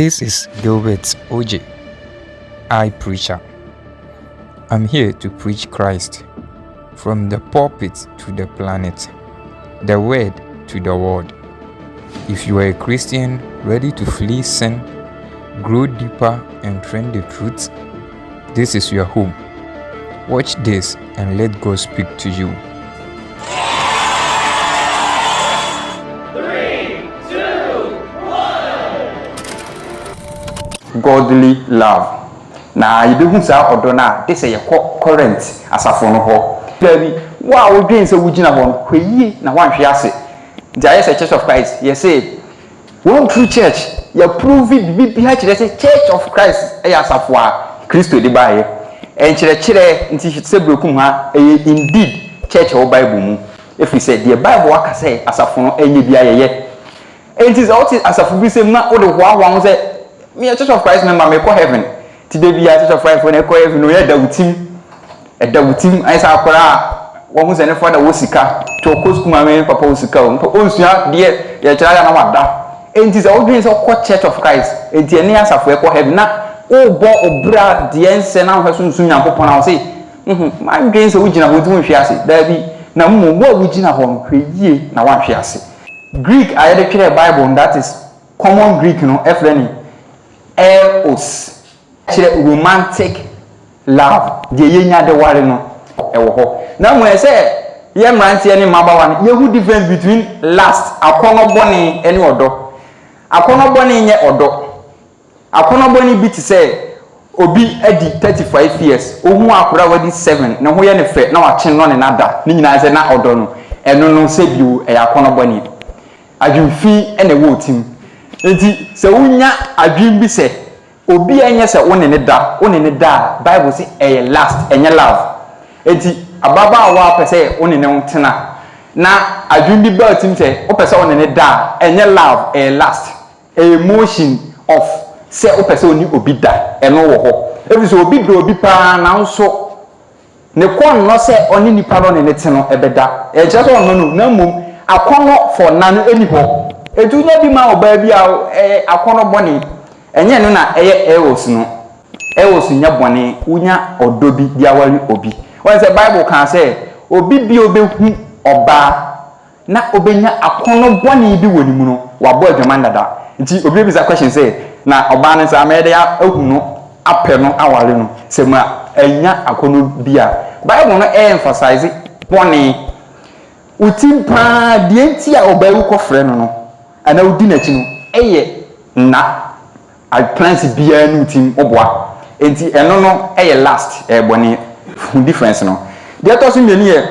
This is Gilbert OJ, iPreacher. I'm here to preach Christ from the pulpit to the planet, the word to the world. If you are a Christian ready to flee sin, grow deeper and train the truth, this is your home. Watch this and let God speak to you. 3, 2, 1. Godly love. Na yibehu sa odona de se ye Corinth asafo no ho. Baby, wa wo dwen se wo gina ho hweyi na wanhwe ase. There is a Church of Christ. You say, one true church. You prove it. Be Church of Christ. Asafo a Kristo de bae. En kire nti se Berekum ha indeed church of Bible mu. If we say the Bible aka say asafo no enye bia ye. It is out asafo bi say na o de ho say me a Church of Christ member me call heaven. Today be a Church of Christ when I call heaven no ya dawutim I say akora wo hu se ne father wo sika to koskuma me papa wo sika o nsua de ya kira ya na wada. It is out dreams of Church of Christ. It is near asafo e call heaven na o bo obra de ense na hwe sunsun Nyankopon na wo say my dreams wo gina ho tun hwe ase da bi na mo wo gina ho hwe yie na wa hwe ase. Greek I dey clear Bible that is common Greek no efreni eros chere romantic love de yenya de ware no ewo ho na mo say ye mrantie ni mabawa no ye hu difference between last akono boni eni odo akono boni nye odo akono boni bi ti say obi adi 35 years ohu akora wadi 7 na ho ye ne fe na wa chen no ne nada ni nyina say na odo no eno no se biu e akono boni adwumfi ene wo tim enti se wunya adwum bi se obi enye se woni ne da Bible say e last enye love enti ababa wa pese woni ne ntena na adwum bi ba tim se o pese woni ne da enye love e last emotion of se o pese oni obi da eno wo ho ebi so obi do obi pa na nso ne kon no se oni nipa no ne te no ebeda e je so no na mum akono for nanu eni ho edunya bi ma oba bi a akono boni enye no na eye eros nya boni unya odobi dia wari obi when say Bible can say obi bi obehu oba na obenya akono boni bi woni mu no wabo adwaman dada nti obi bi za question say na oba ne say amede ya ehu no apɛ no awale no se ma enya akono bi a Bible no emphasize boni utimpa de enti a oba wu kɔfrɛ no ana udi na chi no eye na I plans bia no utim oboa enti eno no eye last boni difference no de to so meni ye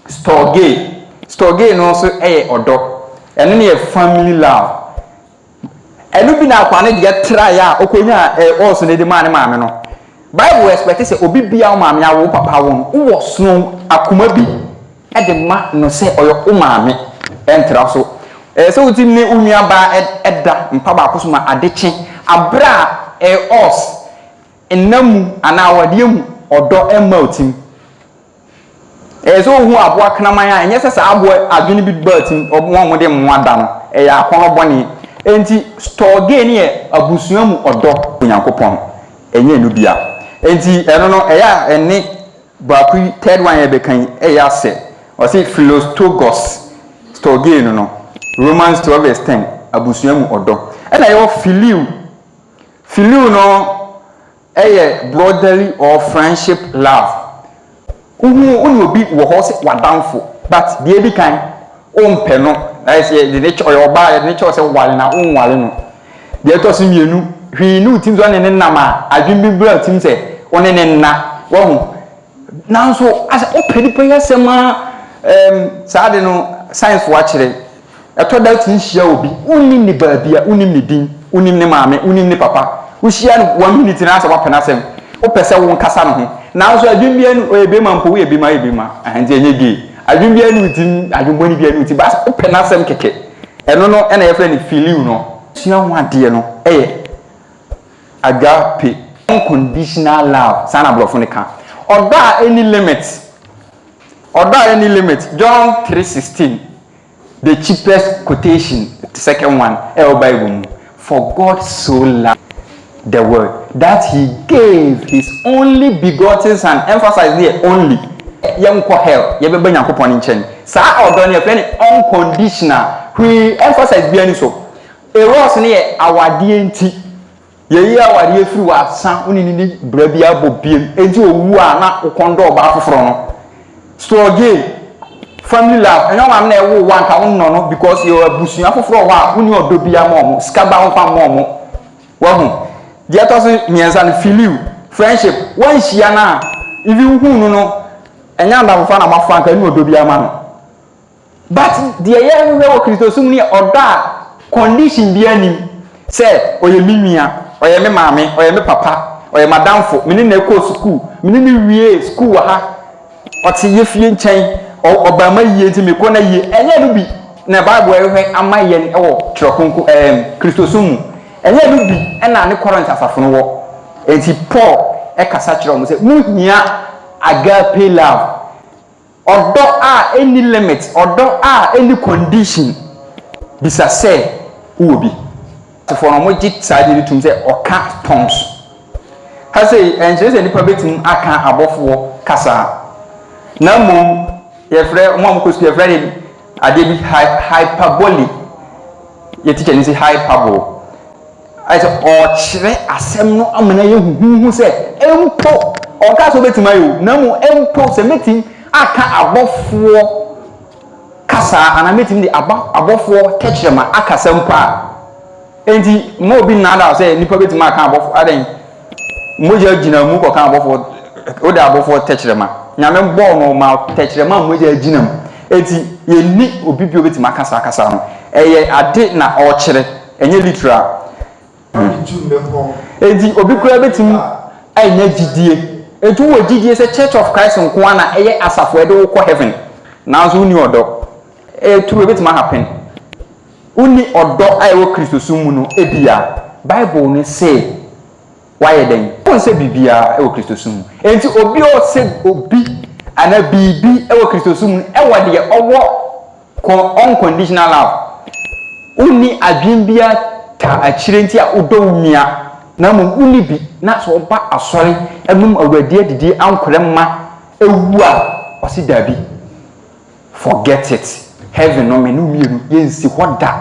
store no so eye odo eno ne ye family love eno bi na akwa ne de try a okonya also ne de ma ne maame no Bible expect say obi bia o maame awo papa wo wo so akoma bi e de ma no say oyo o maame entra so so utim ne unua ba eda mpa ba ko so ma adeche abra os enamu ana wade mu odo emma utim so hu aboa knaman a enye sesa aboa adwene bi batim obon mo de mo ada no ya akono boni enti store gain ne abusua mu odo Nyankopon enye no bia enti eno no ya ene baku third one ya bekan ya se o say philostogos store gain no Romans 12:10 abusua mu odo ena yo phileo no brotherly or friendship love unu obi wo ho se wadamfo but the ebi kan ompe no na say the nature your ba the nature say wale na onwale no de to so mienu hwi nu tim so ne nam a adwin bi bra tim se one ne nna wo hu na so ase opedi panya sema saade no science wa kire eto da tin hia obi unim ni baabia unim ni din unim ni maame unim ni papa wo hia no 1 minute na asa wapena sem wo pese wo nkasa no ho na so adwin bia no ebe ma mpo wo ebe ma ahanje enye gi adwin bia no tim adwin boni bia no tim ba wo pena sem keke eno no ena ye friend ni feel no hia ho ade no agape unconditional love sana blofo ne ka odo any limit John 3:16 the cheapest quotation the second one Bible For God so loved the world that he gave his only begotten son. Emphasize there, only. Yemko hell, yebebe nyankopon nchen. Saa odo ne friend unconditional. We emphasize bi ani so. Eros ne ye awade enti. Ye awade afiri wa san unini bra bia bobiem. Enti owu a na ukondo oba foforo no. So again, family love. Enyo ma na ewo wan ka wonno no because you abusuan foforo wa uni odo bia mo skaba wonfa mo wa hu. The other miensan filiu friendship one shia na if you hu no enya nda fa na mafa nka ni odo bia ma no. But the year we were Christosum ni oda condition bia ni say oye minua oye me maame oye me papa oye madamfo me ni na ko school me ni wie school ha oti ye fie nchen obama yie nti me ko na yie enya no bi na bible ehwe ama ye ne wo trokonko Christosum enya no bi na ne Corinth asafo no wo enti Paul kasa kire mo say muhia agape love odo a any limit odo a any condition bisa say wo bi for no mo git side ni tum say oka tongues ha say enje say nipa betim aka abofo kasa na mom ye frɛ mo am ko ye frɛ ni ade bi hyperbole ye teacher ni say hyperbole I say o chire asem no amana ye huhu say empo o ka so betima yo na mo empo se metim aka abofo kasa ana metim de abofo kechirema aka sempa enti mo bi na da say nipa betima aka abofo aden moja gina mu ko kan abofo o da abofo kechirema nyame bo no ma kechirema moja gina mu enti ye ni obi bi obetima kasa no eye ade na o chire enye literal enti obi kura betim anya gidie etu wo gidie se Church of Christ nko na eye asafo ede wo ko heaven na so uni odo etu betim happen uni odo ayo Christosum mu no ebia Bible ne say why den pon se bibia ewo Christosum enti obi o se obi ana bibi ewo Christosum ewo de owo unconditional love uni adwembia ta achirenti a udownia na mo uni bi na so ba asori emum awradi adidi ankoremma ewu a osi dabi forget it heaven no me no mienu yensi hoda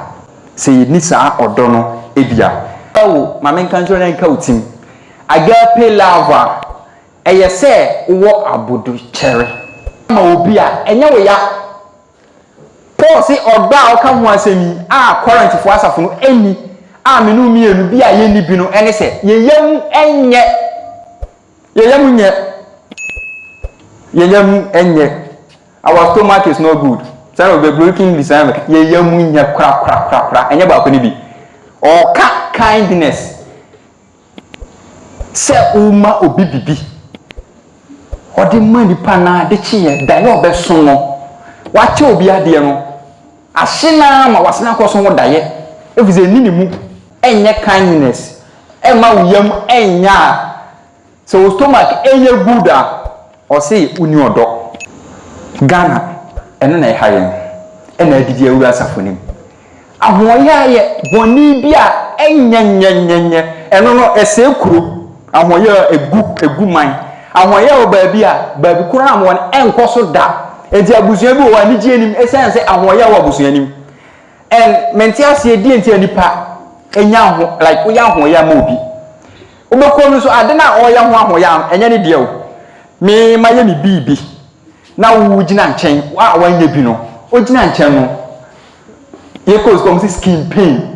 se ni saa odo no ebia awo mame nkanjo na nka utim agape love eye se wo abodu chere ma obi a enye wo ya Paul say odo a oka ho asemi a Corinth fo asafo no eni a me no mienu bi a ye ni bi no ene se yeyam enye our stomach is not good some of the breaking design yeyam nye kra enye ba ko ni bi o ka kindness se uma obi bibi odi mani pa na de chiye da ye obeso no wa che obi ade no ahina ma wasena ko so wo da ye efize ni mu enye kindness ema uyam enya so stomach enye good a o say uni odo Ghana eno na hayen ena adidi awura safonim ahoya ye boni bia enyenyenyenye eno no esekuru ahoya egu man ahoya o baabi kura amon enkoso da enti abusuan bi o ani gienim esense ahoya wo abusuanim en mentiase edi enti anipa enya ho like oya ho ya ma obi obekọ no so ade na oya ho ya enya ne de o me ma ye mi bibi na wo gina nchen wa wanye bi no o gina nchen no ye cause come skin pain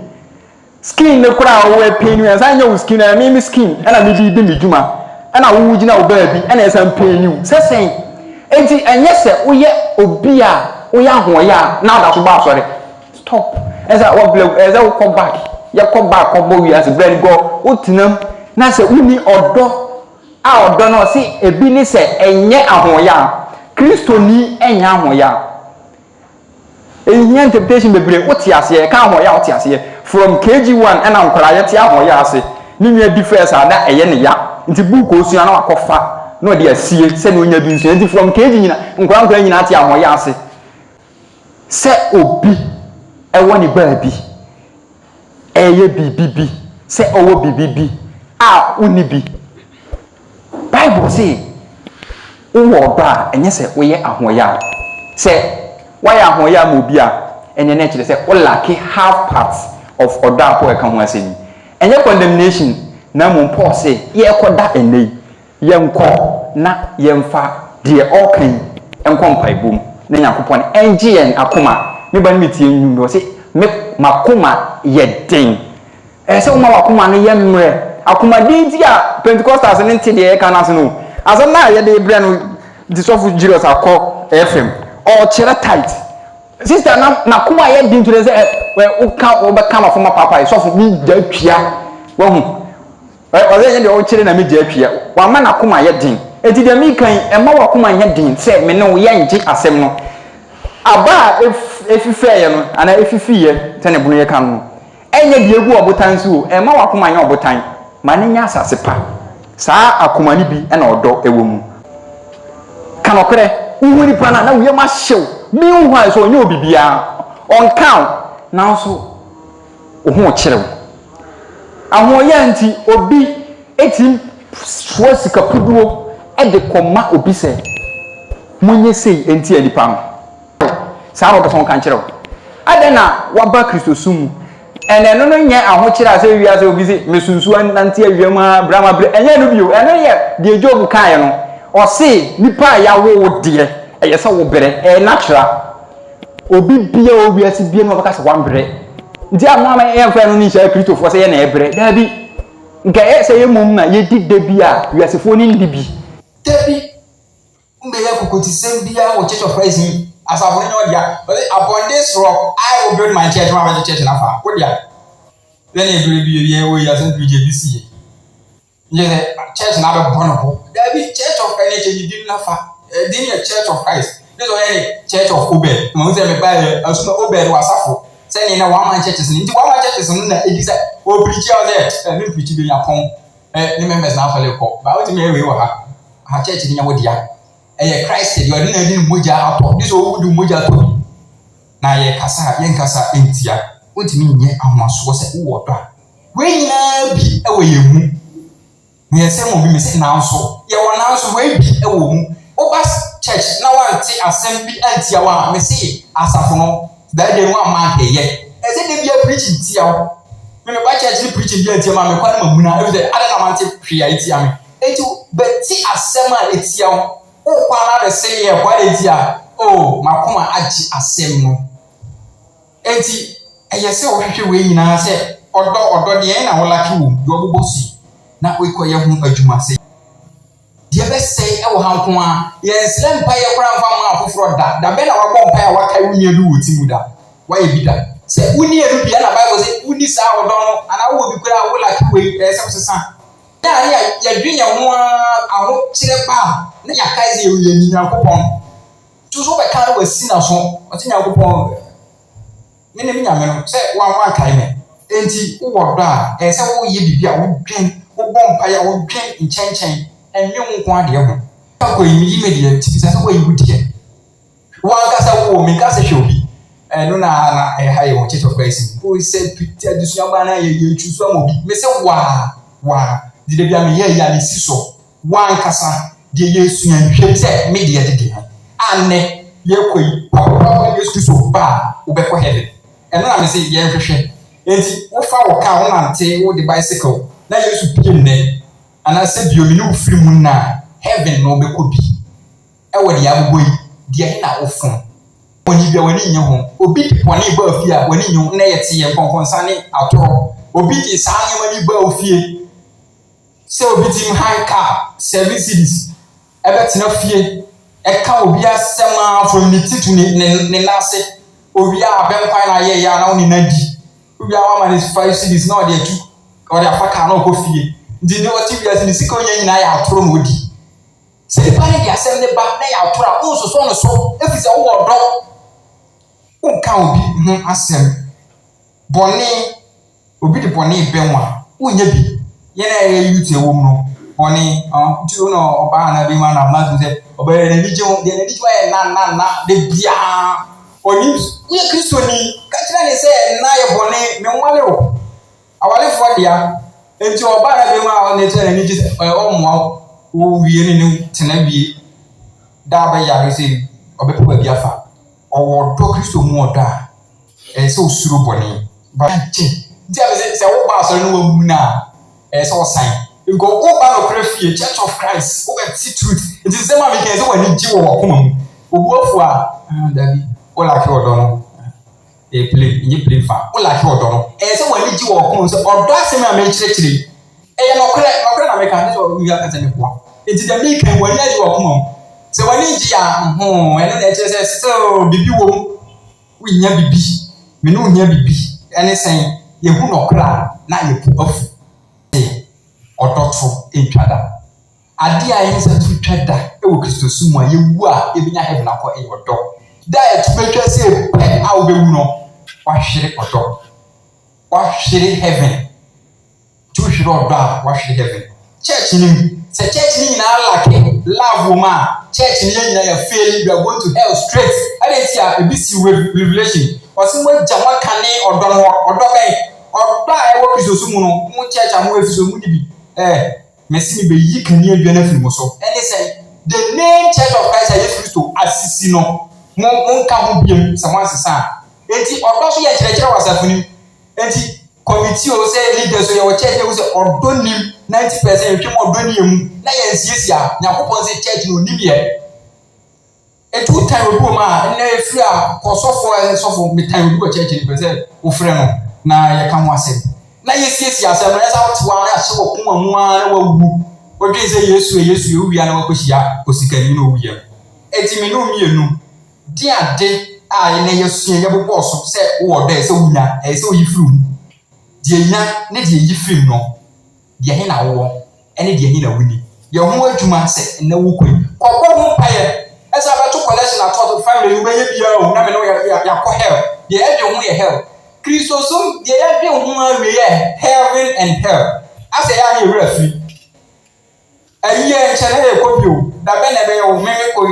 skin ne kura wo pain ya sanya wo skin na me skin na me bi mi djuma na wo gina o ba bi na esam pain you sesen enti enye se oye obi a oya ho ya na da so ba sorry stop eza wo blue eza wo come back ya come back come wi as bread go utinam na se uni odo a odo no si ebi ni se enye ahoya Kristo ni enya ahoya enye interpretation bebre otiase ka ahoya otiase from KG1 and ankwara ye ti ahoya ase ni nwa difference ada eye ne ya nti book osua na wakofa no de asie se no nya bi nsu nti from KG nyina nkwara nyina ti ahoya ase se obi ewo ni baabi eye bibibi se owo bibibi a uni bi Bible say wo ba enye se wo ye ahoya se wa ya ahoya mo bi a enye na kire se wo lack half part of odo apo e ka ho asemi enye condemnation na mo Paul say ye koda enei ye nko na ye mfa de okan enko mpaibom na Yakopon NGN akoma me ba metie nwum say me makoma ye den se wo ma wakoma no ye mre akoma din ti a Pentecostals ne nte de e ka na so no azam na ye de bre no disofu Jesus akọ FM or chere tight sister na kuma ye din to say we o ka o be kama for my papa sofu mi ja twia wo hu o ze ye de o chere na mi ja twia wa ma na kuma ye din enti de mi kan e ma wa kuma ye din say me no ye ngi asem no aba efife ye no ana efifi ye te ne bunu ye kan no enye de egu obotan so e ma wa kuma ye obotan ma ne nya asase pa saa akoma ni bi na odo ewo mu kanokre uhuri pana na uye ma hyew mi hu ha so onye obibia on count now so ohu kirew ahoya nti obi etim so sika puduo e de koma obi se munye sei enti anipa no saa ro person kan kirew adena waba kristosum ene no nye aho kire ase wiase obi se mesunsu anante awiama brama bre enye no bio ene ye de job kan ye no o se nipa ya wo de eye se wo bere natural obi bia obi ase bia no baka se wan bere ndi amama e fa no ni sha kristofo se ye na e bere da bi nka e se ye mum na ye di da bia wiase fo ni ndi bi Tebi mbe ya kokoti sem bia wo Church of Christ asafo nyo dia upon this rock I will build my church my church na fa wo dia then e bere bi ye wo ya san bi je bi si ye church na be born ho there be Church of Christ ni di na fa din ye Church of Christ this one any Church of Obed mo say me ba asuma Obed wa asafo say ni na one man churches ni one man churches na e di say o preach out there me preach bi ya pon ni members na fa le ko ba o ti me we wo ha church ni nya wo dia eye Christ dey odi na din moja ato this o wudu moja to na ye kasa ye nkasa entia wontimi nye ahomaso se wo do a we nyina bi e wo ye mu me se mo bi me se na nso ye wo na nso we bi e wo mu o ba church na wanti asem bi antia wa me se asafo no da de no ama ke ye e se de bi preaching tia wo me ba church ni preaching bi antia ma me kwa na mamuna e se ada na wanti hwia etia me enti beti asem a etia wo o kwa na be se ye kwa etia o makoma agi asem no enti eye se wo hwehwe we nyina se odo de na wo laki wo do obobosi na we koye ho adwuma se de be se e wo hanko a ye nsle mpa ye kora mfa ma afoforo da be na wo bɔ mpa ya wakai wunie du wo timu da wa ye bi da se wunie du bia na Bible se wuni sa odo no ana wo bi kora wo laki we se sesa ya dwinya ho aho kire pa na ya kai ze ye ni Yakopon tu so be kan wa si na so o ti Yakopon mene mi nyame no se wan kai me enti wo do a se wo ye bibia wo dwen wo bɔ mpa ya wo dwen nchenchen enwe nko ade ho ko yi me de ti se wo yi wudie wan ka se wo mi ka se hwobi no na ha ye wo Church of Christ wo se pitia dusua ba na ye chusu amobi me se wa de bia me ye ya ni siso wan kasa de Yesu nhwe se me de de ane ye koi papa Yesu so ba wo be ko heaven eno na me se ye nhwehwe enti wo fa wo ka wo nante wo de bicycle na Yesu pie nne ana se bio mi no firi mu na heaven no be ko bi e wo de abugo yi de na wo fon oni bia wani nya ho obi di poni ba afie a wani nyu na ye te ye konkonsan atoro obi di sa nya mani ba afie se obi tim high car 7 cities ebe tena fie e ka obi asema from the titu ne nase obi a benkwan na ye ya na oni nadi obi a wa man 5 cities na odi atu odi afaka na ko fie ndi ne oti bia ni sika onya nyina ya atoro na odi se pa ne dia sem ne ba na ya atoro a unso so no so efise wo odo unka obi asem boni obi di boni benwa unya bi ye na ye yutu ewo no boni ti o no oba na bi ma na ma se oba ye ni je de ni je wa na de bia oni uye Kristo ni ka kira ne se na ye boni me nwale o awalefo dia enti oba na be ma on eche na ni je omo wo wie ni tena bie da ba ya re se obepo ba bi afa owo do Kristo mu oda se osuro boni ba che dia be se wo ba so no wa mu na se o sign go go ba no krefie Church of Christ wo be see truth it is them make say wani ji wo koma mu obuafo a dabi o la ke odo no play fa o la ke odo no se wani ji wo koma so odo asem a me chire no kre na me kan so wi aka teme kwa enti da me kan wani ji wo koma mu se wani ji a eno na chire se so bibi wo wi nya bibi me no nya bibi ene sen ye hu no kra na ye pu afu odoto entwada ade a yin se twada e wo Kristo sumu a ye wu a e binya heaven akọ e odo da e tubetwa se pe a wo be wu no wa hwere odo wa hwere heaven tu hwere odo a wa hwere heaven church ni se church ni na lake love ma church ni nyina ya fail we are going to hell straight adentia e bi si revelation osimo jama kane odo no odo ben odo a e wo Kristo sumu no mu church a mu efiso mu dibi Messi be yi kani aduana firi mo so ene say the name Church of Christ Jesus Christo asisi no mon ka ho biem someone sesa enti odo so ye kire wasafuni enti committee o say leaders so ye wo church we say odo nim 90% twa odo ni emu na ye nsiesia nyakopon say church no nim ye etu time obu ma na efiri a kosofo me time obu church ni say wo frɛ no na ye ka ho asem na yesi asem na sa wotwa na ahye wokuma mu na wawu wodwe se Yesu ye wia na wakohia kosikani no wia etimi no mienu di ade a ene Yesu ye bobɔ so se wo de se wunya se oyifirim die nya ne die yifirim no die he na wo ene die he na wuni ye ho adwuma se na wo koi kokɔ ho paye esa ba to collection at all family you be ye bia o na me no ya ko hell ye edwe ho ye hell Kristo sum de ya de hu awe heaven and hell ase ya ni refi aye nchele e ko bio da be na be yo me ko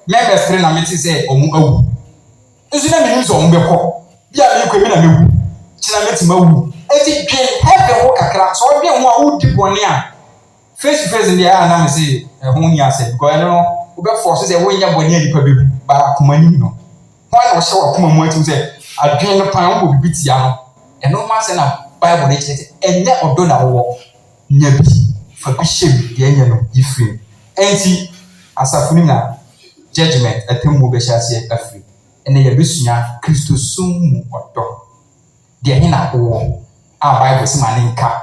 members three na meti say omu awu nsu na me nso omu be ko bia me ko me na mewu kina meti mawu eti dwen heaven wo kakra so bi hu a wo di bone a face to face ndi a na me say hu ni ase because no wo be force say wo nya bone a nipa be ba komani no why no show akoma mu ati say adwen no pan wo bibitia no eno ma se na Bible na chete enye odo na wo nya bi fa bi shem de enye no yifrim enti asafuni na judgment atemu be hyase afri ene ye besua Kristo sum odo de enye na wo a Bible se ma ne nka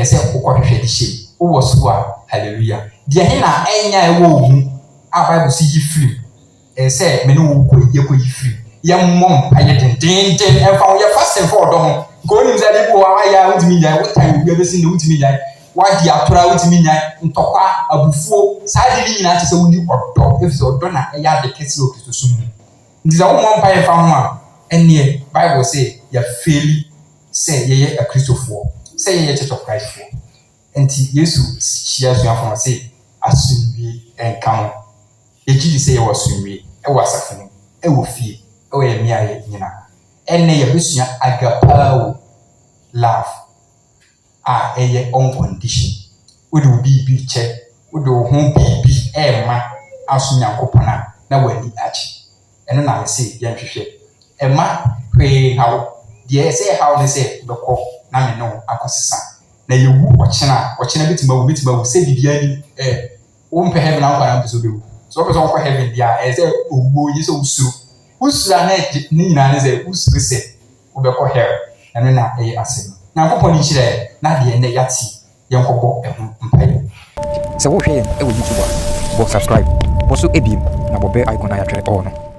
se kokɔhwehwɛ de shem wo so a hallelujah de enye na enya ewo mu a Bible se yifrim se me no wo ko yifrim ya mom aye den enfa wo ya fast for odo ho go ni mza de bo wa ya wutimi nya wo time bi abesi na wutimi nya wa di atora wutimi nya ntokwa abufuo sa de ni nyina te se woni odo efise odo na ya de kesi o Kristo sum ndi za wo mom pa enfa ho a ene Bible say ya fail say ye a Christopher say ye Church of Christ for enti Yesu chia so afọ say asumbi enkam e gidi say ye wasumbi e wasafunu e wo fie o ye mi aye nyina enne ye besua agapao love eye uncondition wo do bibi che wo do ho bibi ma aso Nyankopona na wani achi eno na say ye hwehwe ma hwe hawo de say hawo ne say bekọ na me no akosesa na ye wu ochena bitima wu say bibia ni wo mpe heaven na nkwa na so bewu so person ko heaven dia say ogbo yi so usura na ni nyina ne say usuru se obekọ hell eno na asem na popọ ni chire na de ne yati yenkọbọ mpaye se wo hwe e wo YouTube bo subscribe bo so ebiem na bo be icon na ya twere all no